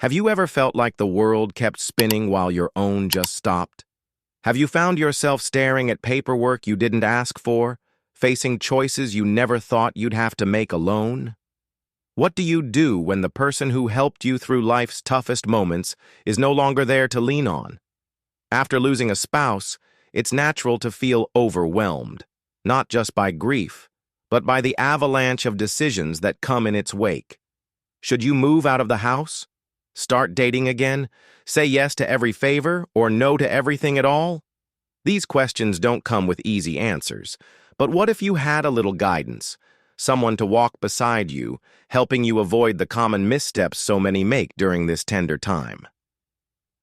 Have you ever felt like the world kept spinning while your own just stopped? Have you found yourself staring at paperwork you didn't ask for, facing choices you never thought you'd have to make alone? What do you do when the person who helped you through life's toughest moments is no longer there to lean on? After losing a spouse, it's natural to feel overwhelmed, not just by grief, but by the avalanche of decisions that come in its wake. Should you move out of the house? Start dating again? Say yes to every favor or no to everything at all? These questions don't come with easy answers, but what if you had a little guidance? Someone to walk beside you, helping you avoid the common missteps so many make during this tender time.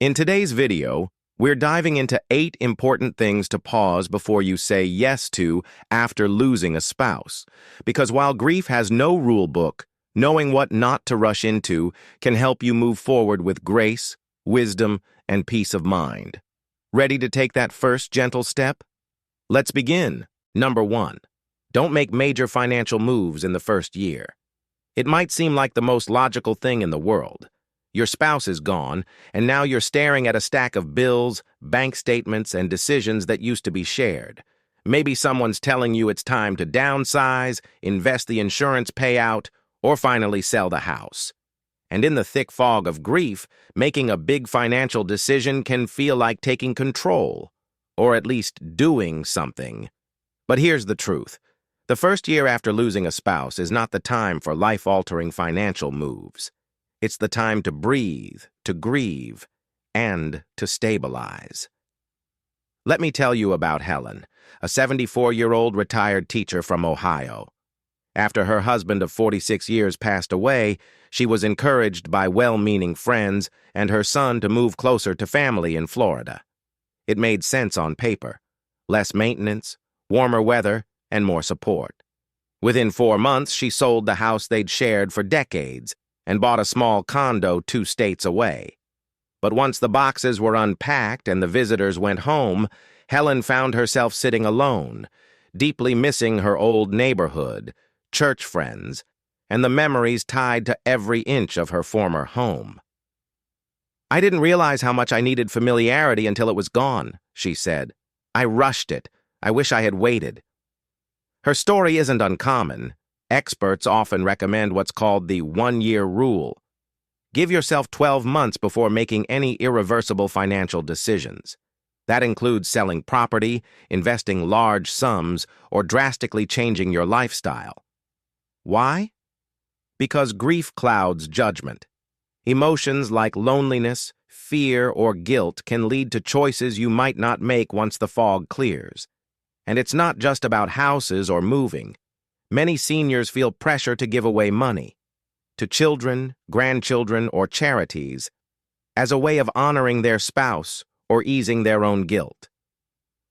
In today's video, we're diving into 8 important things to pause before you say yes to after losing a spouse. Because while grief has no rule book, knowing what not to rush into can help you move forward with grace, wisdom, and peace of mind. Ready to take that first gentle step? Let's begin. Number 1. Don't make major financial moves in the first year. It might seem like the most logical thing in the world. Your spouse is gone, and now you're staring at a stack of bills, bank statements, and decisions that used to be shared. Maybe someone's telling you it's time to downsize, invest the insurance payout, or finally sell the house. And in the thick fog of grief, making a big financial decision can feel like taking control, or at least doing something. But here's the truth. The first year after losing a spouse is not the time for life-altering financial moves. It's the time to breathe, to grieve, and to stabilize. Let me tell you about Helen, a 74-year-old retired teacher from Ohio. After her husband of 46 years passed away, she was encouraged by well-meaning friends and her son to move closer to family in Florida. It made sense on paper. Less maintenance, warmer weather, and more support. Within 4 months, she sold the house they'd shared for decades and bought a small condo 2 states away. But once the boxes were unpacked and the visitors went home, Helen found herself sitting alone, deeply missing her old neighborhood, church friends, and the memories tied to every inch of her former home. "I didn't realize how much I needed familiarity until it was gone," she said. "I rushed it. I wish I had waited." Her story isn't uncommon. Experts often recommend what's called the 1-year rule. Give yourself 12 months before making any irreversible financial decisions. That includes selling property, investing large sums, or drastically changing your lifestyle. Why? Because grief clouds judgment. Emotions like loneliness, fear, or guilt can lead to choices you might not make once the fog clears. And it's not just about houses or moving. Many seniors feel pressure to give away money to children, grandchildren, or charities as a way of honoring their spouse or easing their own guilt.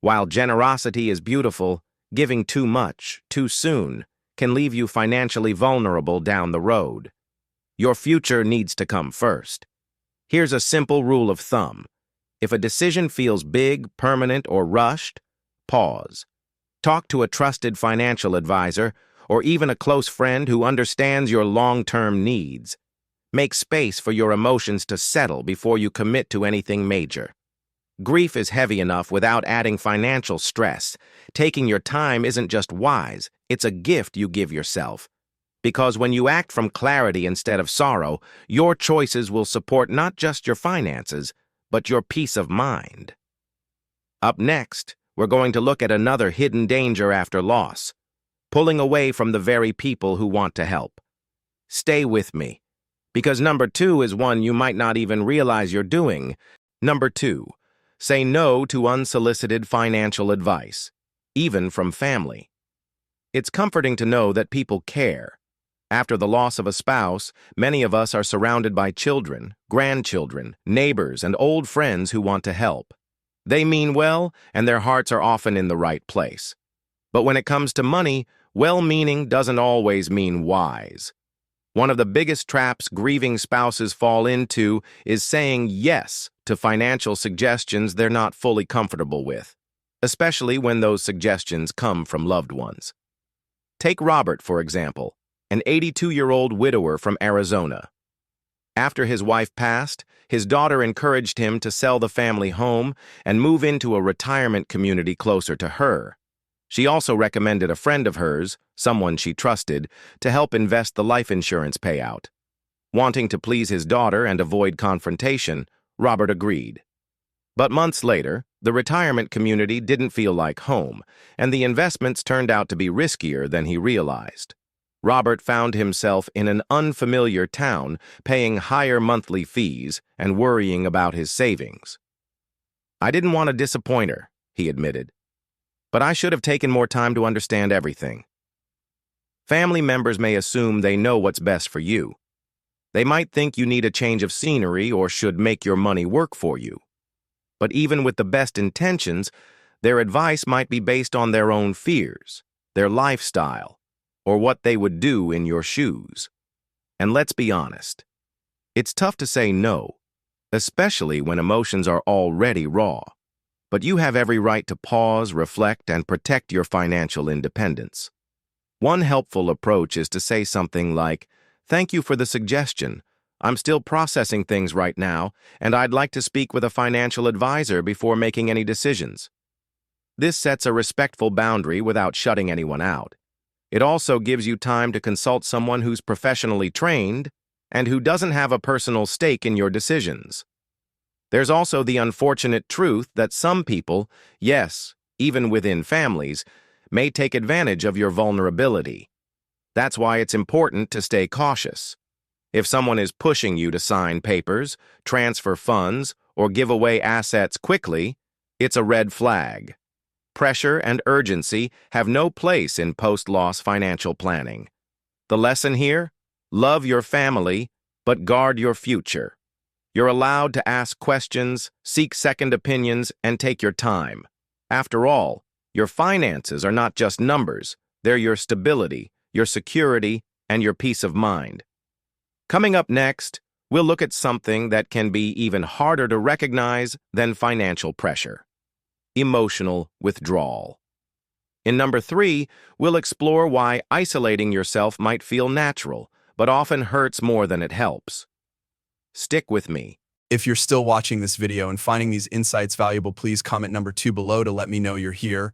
While generosity is beautiful, giving too much, too soon, can leave you financially vulnerable down the road. Your future needs to come first. Here's a simple rule of thumb. If a decision feels big, permanent, or rushed, pause. Talk to a trusted financial advisor or even a close friend who understands your long-term needs. Make space for your emotions to settle before you commit to anything major. Grief is heavy enough without adding financial stress. Taking your time isn't just wise, it's a gift you give yourself. Because when you act from clarity instead of sorrow, your choices will support not just your finances, but your peace of mind. Up next, we're going to look at another hidden danger after loss: pulling away from the very people who want to help. Stay with me, because number 2 is one you might not even realize you're doing. Number 2, say no to unsolicited financial advice, even from family. It's comforting to know that people care. After the loss of a spouse, many of us are surrounded by children, grandchildren, neighbors, and old friends who want to help. They mean well, and their hearts are often in the right place. But when it comes to money, well-meaning doesn't always mean wise. One of the biggest traps grieving spouses fall into is saying yes to financial suggestions they're not fully comfortable with, especially when those suggestions come from loved ones. Take Robert, for example, an 82-year-old widower from Arizona. After his wife passed, his daughter encouraged him to sell the family home and move into a retirement community closer to her. She also recommended a friend of hers, someone she trusted, to help invest the life insurance payout. Wanting to please his daughter and avoid confrontation, Robert agreed. But months later, the retirement community didn't feel like home, and the investments turned out to be riskier than he realized. Robert found himself in an unfamiliar town, paying higher monthly fees and worrying about his savings. "I didn't want to disappoint her," he admitted, "but I should have taken more time to understand everything." Family members may assume they know what's best for you. They might think you need a change of scenery or should make your money work for you. But even with the best intentions, their advice might be based on their own fears, their lifestyle, or what they would do in your shoes. And let's be honest, it's tough to say no, especially when emotions are already raw. But you have every right to pause, reflect, and protect your financial independence. One helpful approach is to say something like, "Thank you for the suggestion. I'm still processing things right now, and I'd like to speak with a financial advisor before making any decisions." This sets a respectful boundary without shutting anyone out. It also gives you time to consult someone who's professionally trained and who doesn't have a personal stake in your decisions. There's also the unfortunate truth that some people, yes, even within families, may take advantage of your vulnerability. That's why it's important to stay cautious. If someone is pushing you to sign papers, transfer funds, or give away assets quickly, it's a red flag. Pressure and urgency have no place in post-loss financial planning. The lesson here? Love your family, but guard your future. You're allowed to ask questions, seek second opinions, and take your time. After all, your finances are not just numbers. They're your stability, your security, and your peace of mind. Coming up next, we'll look at something that can be even harder to recognize than financial pressure: emotional withdrawal. In number 3, we'll explore why isolating yourself might feel natural, but often hurts more than it helps. Stick with me. If you're still watching this video and finding these insights valuable, please comment number 2 below to let me know you're here.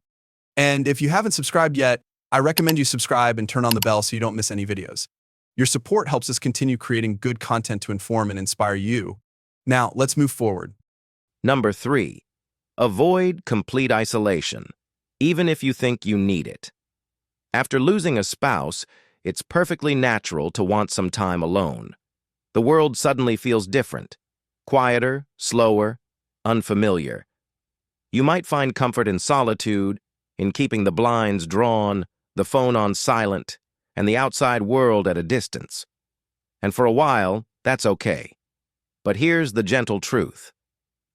And if you haven't subscribed yet, I recommend you subscribe and turn on the bell so you don't miss any videos. Your support helps us continue creating good content to inform and inspire you. Now, let's move forward. Number 3, avoid complete isolation, even if you think you need it. After losing a spouse, it's perfectly natural to want some time alone. The world suddenly feels different, quieter, slower, unfamiliar. You might find comfort in solitude, in keeping the blinds drawn, the phone on silent, and the outside world at a distance. And for a while, that's okay. But here's the gentle truth.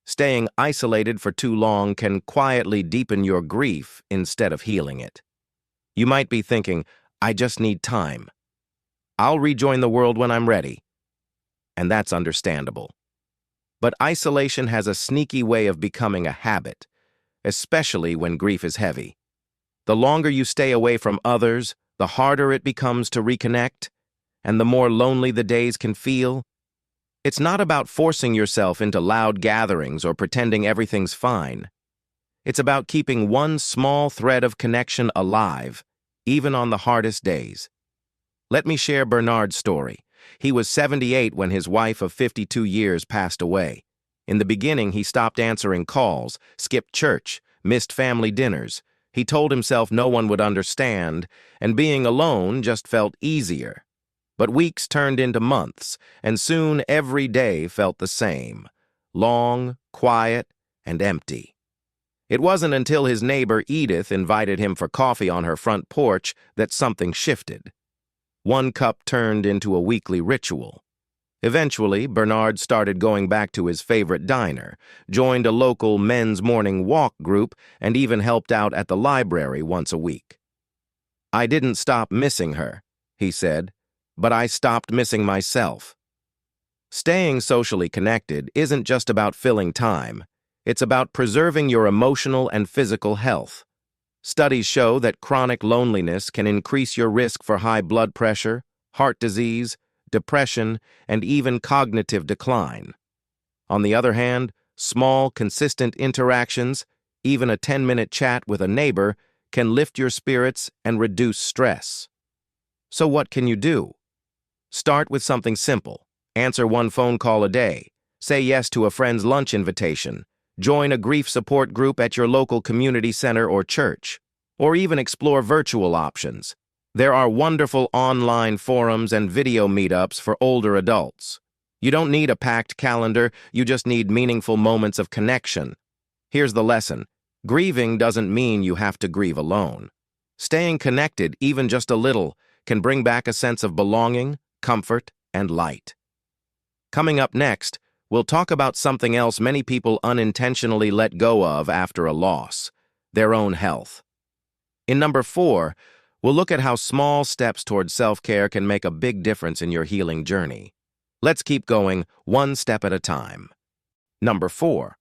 Staying isolated for too long can quietly deepen your grief instead of healing it. You might be thinking, "I just need time. I'll rejoin the world when I'm ready." And that's understandable. But isolation has a sneaky way of becoming a habit, especially when grief is heavy. The longer you stay away from others, the harder it becomes to reconnect, and the more lonely the days can feel. It's not about forcing yourself into loud gatherings or pretending everything's fine. It's about keeping one small thread of connection alive, even on the hardest days. Let me share Bernard's story. He was 78 when his wife of 52 years passed away. In the beginning, he stopped answering calls, skipped church, missed family dinners. He told himself no one would understand, and being alone just felt easier. But weeks turned into months, and soon every day felt the same: long, quiet, and empty. It wasn't until his neighbor Edith invited him for coffee on her front porch that something shifted. One cup turned into a weekly ritual. Eventually, Bernard started going back to his favorite diner, joined a local men's morning walk group, and even helped out at the library once a week. "I didn't stop missing her," he said, "but I stopped missing myself." Staying socially connected isn't just about filling time. It's about preserving your emotional and physical health. Studies show that chronic loneliness can increase your risk for high blood pressure, heart disease, depression, and even cognitive decline. On the other hand, small, consistent interactions, even a 10-minute chat with a neighbor, can lift your spirits and reduce stress. So what can you do? Start with something simple. Answer one phone call a day. Say yes to a friend's lunch invitation. Join a grief support group at your local community center or church. Or even explore virtual options. There are wonderful online forums and video meetups for older adults. You don't need a packed calendar, you just need meaningful moments of connection. Here's the lesson. Grieving doesn't mean you have to grieve alone. Staying connected, even just a little, can bring back a sense of belonging, comfort, and light. Coming up next, we'll talk about something else many people unintentionally let go of after a loss: their own health. In number 4, we'll look at how small steps toward self-care can make a big difference in your healing journey. Let's keep going one step at a time. Number 4.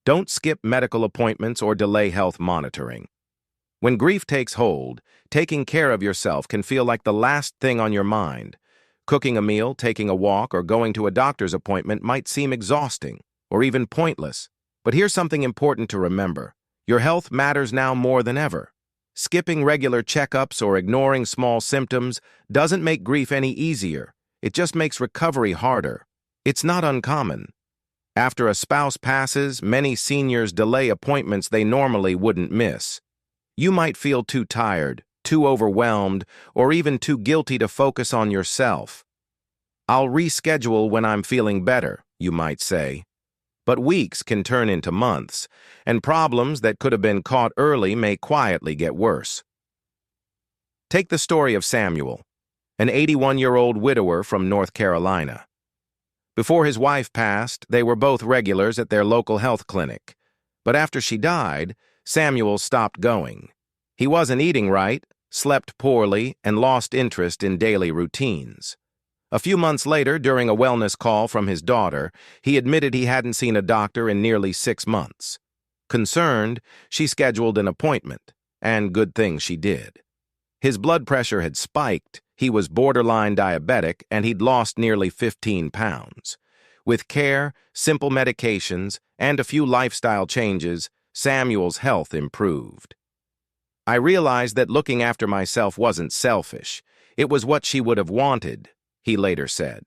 Don't skip medical appointments or delay health monitoring. When grief takes hold, taking care of yourself can feel like the last thing on your mind. Cooking a meal, taking a walk, or going to a doctor's appointment might seem exhausting or even pointless. But here's something important to remember. Your health matters now more than ever. Skipping regular checkups or ignoring small symptoms doesn't make grief any easier. It just makes recovery harder. It's not uncommon. After a spouse passes, many seniors delay appointments they normally wouldn't miss. You might feel too tired, too overwhelmed, or even too guilty to focus on yourself. I'll reschedule when I'm feeling better, you might say. But weeks can turn into months, and problems that could have been caught early may quietly get worse. Take the story of Samuel, an 81-year-old widower from North Carolina. Before his wife passed, they were both regulars at their local health clinic. But after she died, Samuel stopped going. He wasn't eating right, slept poorly, and lost interest in daily routines. A few months later, during a wellness call from his daughter, he admitted he hadn't seen a doctor in nearly 6 months. Concerned, she scheduled an appointment, and good thing she did. His blood pressure had spiked, he was borderline diabetic, and he'd lost nearly 15 pounds. With care, simple medications, and a few lifestyle changes, Samuel's health improved. I realized that looking after myself wasn't selfish. It was what she would have wanted, he later said.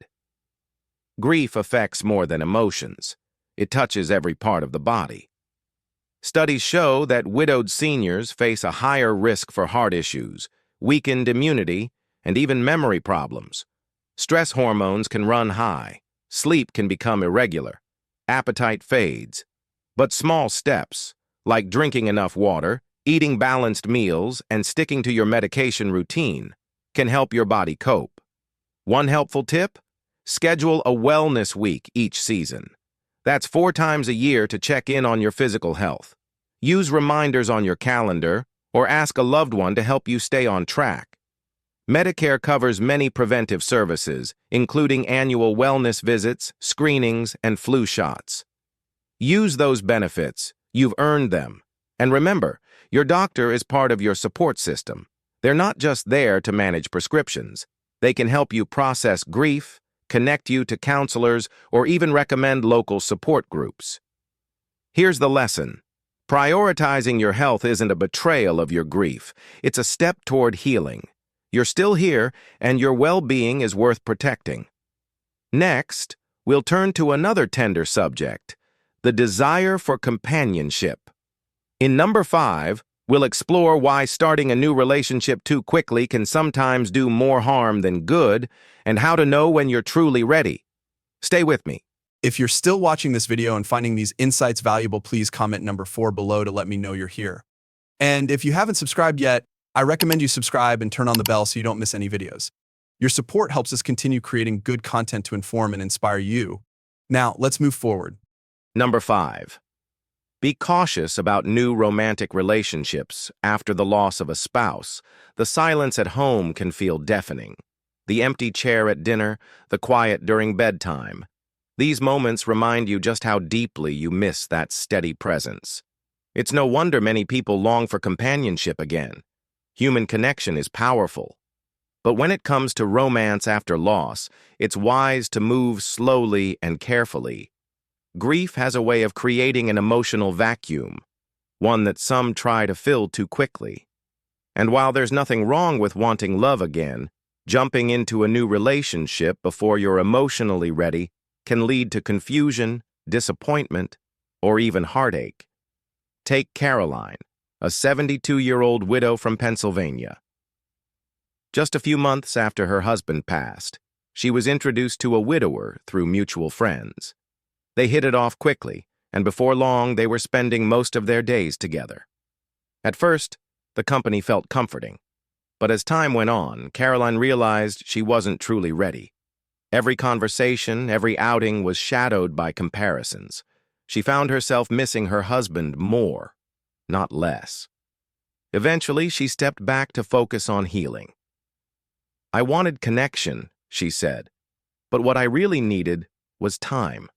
Grief affects more than emotions. It touches every part of the body. Studies show that widowed seniors face a higher risk for heart issues, weakened immunity, and even memory problems. Stress hormones can run high. Sleep can become irregular. Appetite fades. But small steps, like drinking enough water, eating balanced meals, and sticking to your medication routine, can help your body cope. One helpful tip? Schedule a wellness week each season. That's 4 times a year to check in on your physical health. Use reminders on your calendar or ask a loved one to help you stay on track. Medicare covers many preventive services, including annual wellness visits, screenings, and flu shots. Use those benefits. You've earned them. And remember, your doctor is part of your support system. They're not just there to manage prescriptions. They can help you process grief, connect you to counselors, or even recommend local support groups. Here's the lesson. Prioritizing your health isn't a betrayal of your grief. It's a step toward healing. You're still here, and your well-being is worth protecting. Next, we'll turn to another tender subject, the desire for companionship. In number 5, we'll explore why starting a new relationship too quickly can sometimes do more harm than good, and how to know when you're truly ready. Stay with me. If you're still watching this video and finding these insights valuable, please comment number 4 below to let me know you're here. And if you haven't subscribed yet, I recommend you subscribe and turn on the bell so you don't miss any videos. Your support helps us continue creating good content to inform and inspire you. Now, let's move forward. Number 5. Be cautious about new romantic relationships after the loss of a spouse. The silence at home can feel deafening. The empty chair at dinner, the quiet during bedtime. These moments remind you just how deeply you miss that steady presence. It's no wonder many people long for companionship again. Human connection is powerful. But when it comes to romance after loss, it's wise to move slowly and carefully. Grief has a way of creating an emotional vacuum, one that some try to fill too quickly. And while there's nothing wrong with wanting love again, jumping into a new relationship before you're emotionally ready can lead to confusion, disappointment, or even heartache. Take Caroline, a 72-year-old widow from Pennsylvania. Just a few months after her husband passed, she was introduced to a widower through mutual friends. They hit it off quickly, and before long they were spending most of their days together. At first, the company felt comforting, but as time went on, Caroline realized she wasn't truly ready. Every conversation, every outing was shadowed by comparisons. She found herself missing her husband more, not less. Eventually, she stepped back to focus on healing. "I wanted connection," she said, "but what I really needed was time."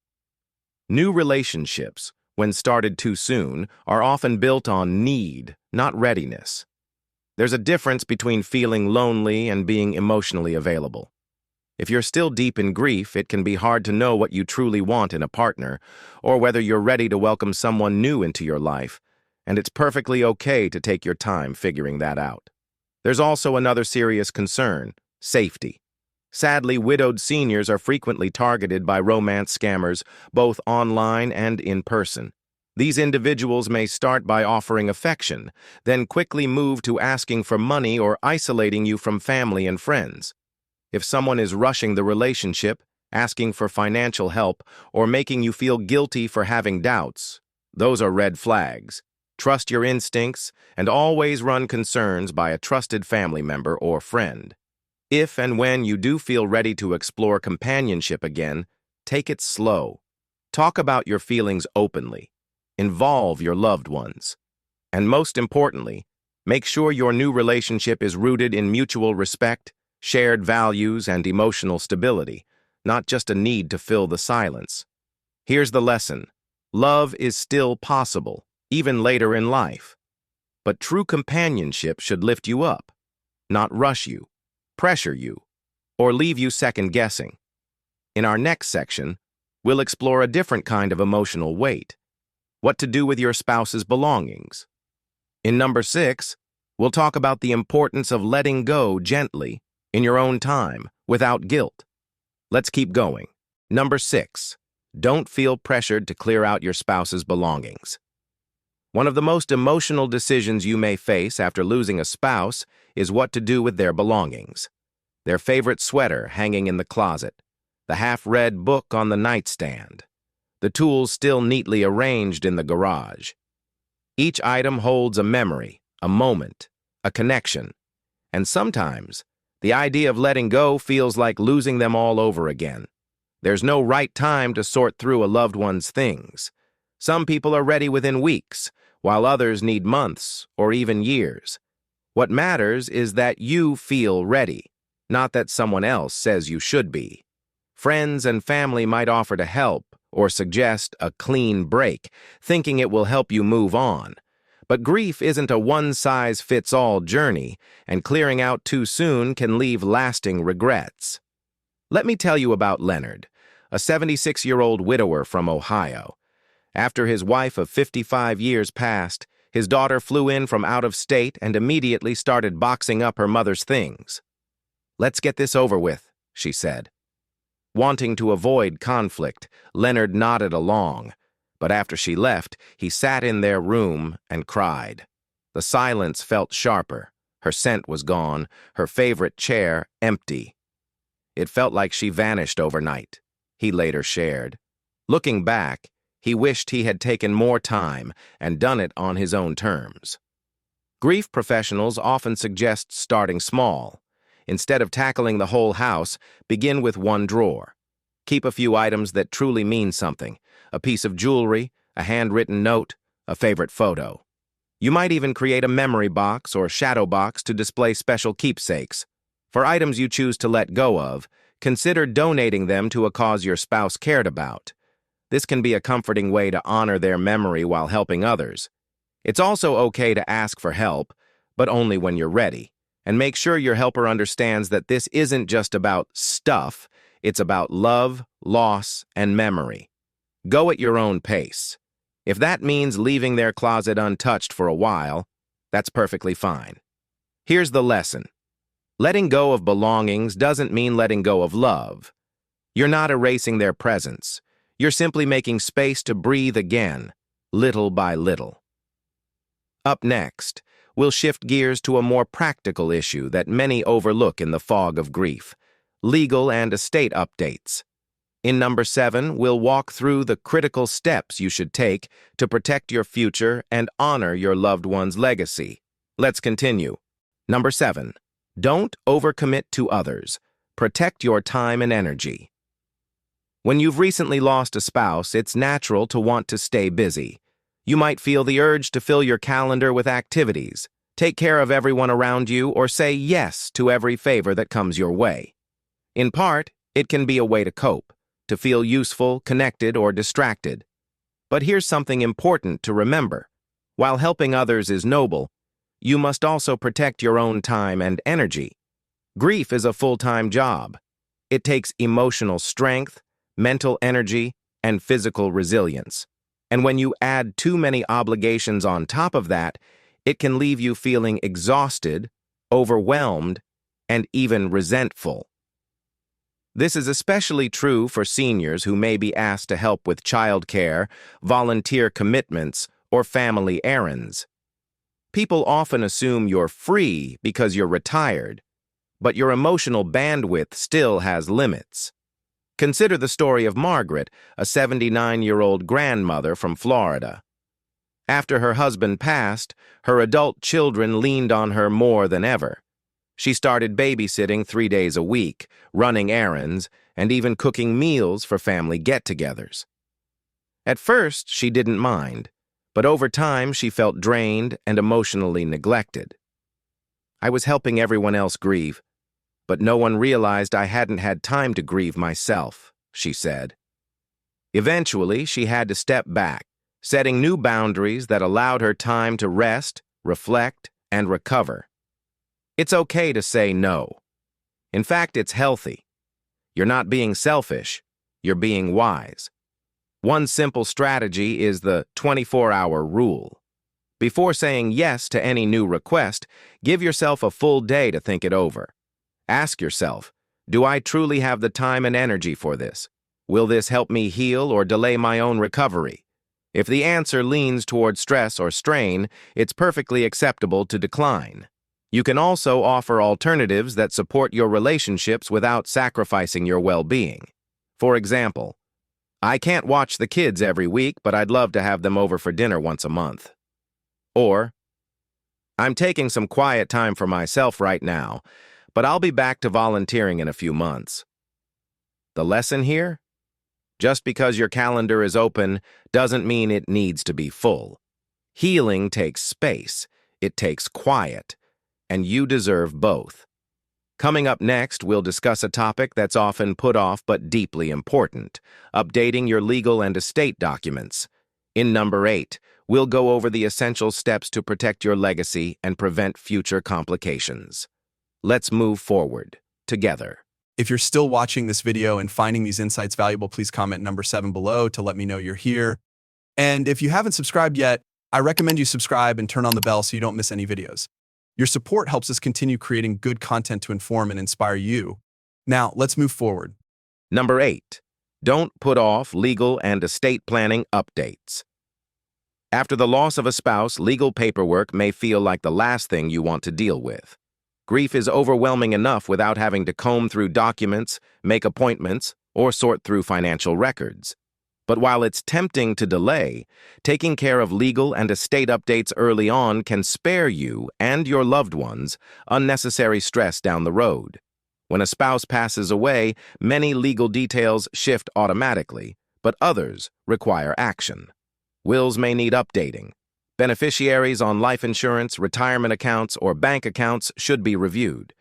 New relationships, when started too soon, are often built on need, not readiness. There's a difference between feeling lonely and being emotionally available. If you're still deep in grief, it can be hard to know what you truly want in a partner, or whether you're ready to welcome someone new into your life, and it's perfectly okay to take your time figuring that out. There's also another serious concern: safety. Sadly, widowed seniors are frequently targeted by romance scammers, both online and in person. These individuals may start by offering affection, then quickly move to asking for money or isolating you from family and friends. If someone is rushing the relationship, asking for financial help, or making you feel guilty for having doubts, those are red flags. Trust your instincts and always run concerns by a trusted family member or friend. If and when you do feel ready to explore companionship again, take it slow. Talk about your feelings openly. Involve your loved ones. And most importantly, make sure your new relationship is rooted in mutual respect, shared values, and emotional stability, not just a need to fill the silence. Here's the lesson: love is still possible, even later in life. But true companionship should lift you up, not rush you, pressure you, or leave you second-guessing. In our next section, we'll explore a different kind of emotional weight: what to do with your spouse's belongings. In number 6, we'll talk about the importance of letting go gently, in your own time, without guilt. Let's keep going. Number 6, don't feel pressured to clear out your spouse's belongings. One of the most emotional decisions you may face after losing a spouse is what to do with their belongings. Their favorite sweater hanging in the closet, the half-read book on the nightstand, the tools still neatly arranged in the garage. Each item holds a memory, a moment, a connection, and sometimes the idea of letting go feels like losing them all over again. There's no right time to sort through a loved one's things. Some people are ready within weeks, while others need months or even years. What matters is that you feel ready, not that someone else says you should be. Friends and family might offer to help or suggest a clean break, thinking it will help you move on. But grief isn't a one-size-fits-all journey, and clearing out too soon can leave lasting regrets. Let me tell you about Leonard, a 76-year-old widower from Ohio. After his wife of 55 years passed, his daughter flew in from out of state and immediately started boxing up her mother's things. "Let's get this over with," she said. Wanting to avoid conflict, Leonard nodded along, but after she left, he sat in their room and cried. The silence felt sharper. Her scent was gone, her favorite chair empty. It felt like she vanished overnight, he later shared. Looking back, he wished he had taken more time and done it on his own terms. Grief professionals often suggest starting small. Instead of tackling the whole house, begin with one drawer. Keep a few items that truly mean something: a piece of jewelry, a handwritten note, a favorite photo. You might even create a memory box or shadow box to display special keepsakes. For items you choose to let go of, consider donating them to a cause your spouse cared about. This can be a comforting way to honor their memory while helping others. It's also okay to ask for help, but only when you're ready, And make sure your helper understands that this isn't just about stuff, it's about love, loss, and memory. Go at your own pace. If that means leaving their closet untouched for a while, that's perfectly fine. Here's the lesson. Letting go of belongings doesn't mean letting go of love. You're not erasing their presence. You're simply making space to breathe again, little by little. Up next, we'll shift gears to a more practical issue that many overlook in the fog of grief: legal and estate updates. In number 7, we'll walk through the critical steps you should take to protect your future and honor your loved one's legacy. Let's continue. Number 7, don't overcommit to others. Protect your time and energy. When you've recently lost a spouse, it's natural to want to stay busy. You might feel the urge to fill your calendar with activities, take care of everyone around you, or say yes to every favor that comes your way. In part, it can be a way to cope, to feel useful, connected, or distracted. But here's something important to remember. While helping others is noble, you must also protect your own time and energy. Grief is a full-time job. It takes emotional strength, mental energy, and physical resilience. And when you add too many obligations on top of that, it can leave you feeling exhausted, overwhelmed, and even resentful. This is especially true for seniors who may be asked to help with childcare, volunteer commitments, or family errands. People often assume you're free because you're retired, but your emotional bandwidth still has limits. Consider the story of Margaret, a 79-year-old grandmother from Florida. After her husband passed, her adult children leaned on her more than ever. She started babysitting 3 days a week, running errands, and even cooking meals for family get-togethers. At first, she didn't mind, but over time she felt drained and emotionally neglected. I was helping everyone else grieve, but no one realized I hadn't had time to grieve myself, she said. Eventually, she had to step back, setting new boundaries that allowed her time to rest, reflect, and recover. It's okay to say no. In fact, it's healthy. You're not being selfish, you're being wise. One simple strategy is the 24-hour rule. Before saying yes to any new request, give yourself a full day to think it over. Ask yourself, do I truly have the time and energy for this? Will this help me heal or delay my own recovery? If the answer leans toward stress or strain, it's perfectly acceptable to decline. You can also offer alternatives that support your relationships without sacrificing your well-being. For example, I can't watch the kids every week, but I'd love to have them over for dinner once a month. Or, I'm taking some quiet time for myself right now, but I'll be back to volunteering in a few months. The lesson here? Just because your calendar is open doesn't mean it needs to be full. Healing takes space, it takes quiet, and you deserve both. Coming up next, we'll discuss a topic that's often put off but deeply important: updating your legal and estate documents. In number 8, we'll go over the essential steps to protect your legacy and prevent future complications. Let's move forward, together. If you're still watching this video and finding these insights valuable, please comment number 7 below to let me know you're here. And if you haven't subscribed yet, I recommend you subscribe and turn on the bell so you don't miss any videos. Your support helps us continue creating good content to inform and inspire you. Now, let's move forward. Number 8, don't put off legal and estate planning updates. After the loss of a spouse, legal paperwork may feel like the last thing you want to deal with. Grief is overwhelming enough without having to comb through documents, make appointments, or sort through financial records. But while it's tempting to delay, taking care of legal and estate updates early on can spare you and your loved ones unnecessary stress down the road. When a spouse passes away, many legal details shift automatically, but others require action. Wills may need updating. Beneficiaries on life insurance, retirement accounts, or bank accounts should be reviewed.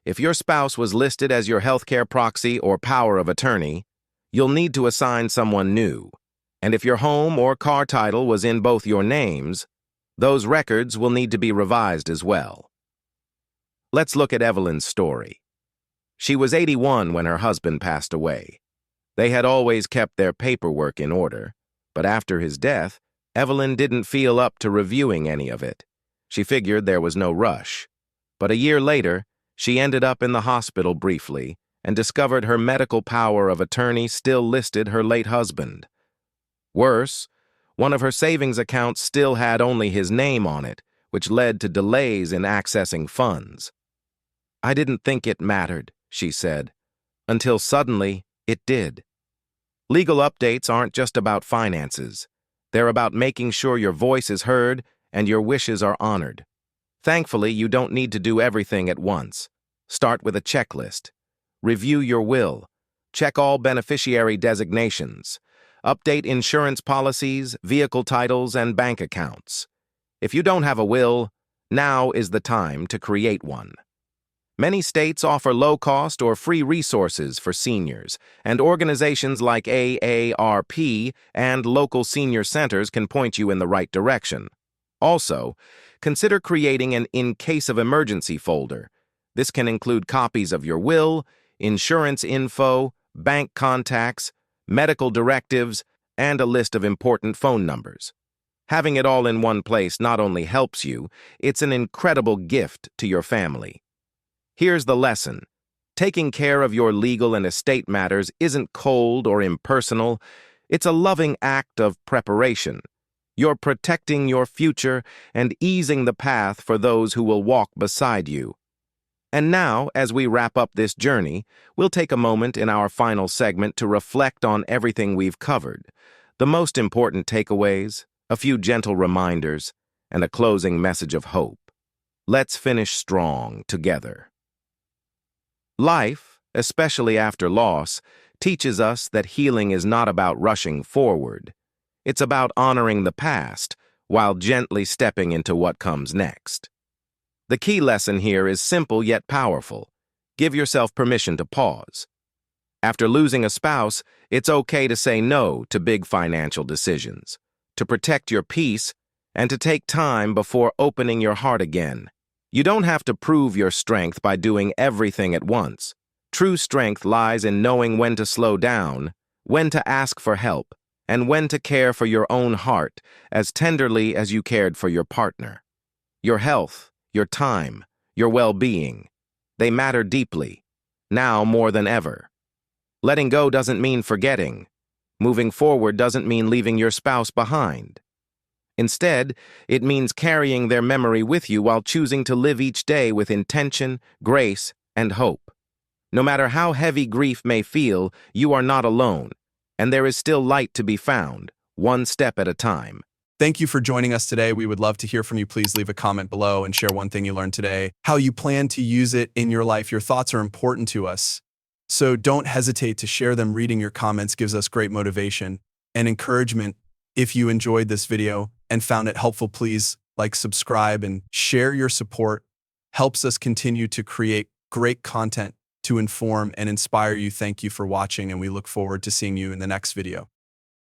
If your spouse was listed as your healthcare proxy or power of attorney, you'll need to assign someone new. And if your home or car title was in both your names, those records will need to be revised as well. Let's look at Evelyn's story. She was 81 when her husband passed away. They had always kept their paperwork in order, but after his death, Evelyn didn't feel up to reviewing any of it. She figured there was no rush. But a year later, she ended up in the hospital briefly and discovered her medical power of attorney still listed her late husband. Worse, one of her savings accounts still had only his name on it, which led to delays in accessing funds. "I didn't think it mattered," she said, until suddenly it did. Legal updates aren't just about finances. They're about making sure your voice is heard and your wishes are honored. Thankfully, you don't need to do everything at once. Start with a checklist. Review your will. Check all beneficiary designations. Update insurance policies, vehicle titles, and bank accounts. If you don't have a will, now is the time to create one. Many states offer low-cost or free resources for seniors, and organizations like AARP and local senior centers can point you in the right direction. Also, consider creating an in case of emergency folder. This can include copies of your will, insurance info, bank contacts, medical directives, and a list of important phone numbers. Having it all in one place not only helps you, it's an incredible gift to your family. Here's the lesson. Taking care of your legal and estate matters isn't cold or impersonal. It's a loving act of preparation. You're protecting your future and easing the path for those who will walk beside you. And now, as we wrap up this journey, we'll take a moment in our final segment to reflect on everything we've covered. The most important takeaways, a few gentle reminders, and a closing message of hope. Let's finish strong together. Life, especially after loss, teaches us that healing is not about rushing forward. It's about honoring the past while gently stepping into what comes next. The key lesson here is simple yet powerful. Give yourself permission to pause. After losing a spouse, it's okay to say no to big financial decisions, to protect your peace, and to take time before opening your heart again. You don't have to prove your strength by doing everything at once. True strength lies in knowing when to slow down, when to ask for help, and when to care for your own heart as tenderly as you cared for your partner. Your health, your time, your well-being, they matter deeply, now more than ever. Letting go doesn't mean forgetting. Moving forward doesn't mean leaving your spouse behind. Instead, it means carrying their memory with you while choosing to live each day with intention, grace, and hope. No matter how heavy grief may feel, you are not alone, and there is still light to be found, one step at a time. Thank you for joining us today. We would love to hear from you. Please leave a comment below and share one thing you learned today, how you plan to use it in your life. Your thoughts are important to us, so don't hesitate to share them. Reading your comments gives us great motivation and encouragement. If you enjoyed this video and found it helpful, please like, subscribe, and share. Your support helps us continue to create great content to inform and inspire you. Thank you for watching, and we look forward to seeing you in the next video.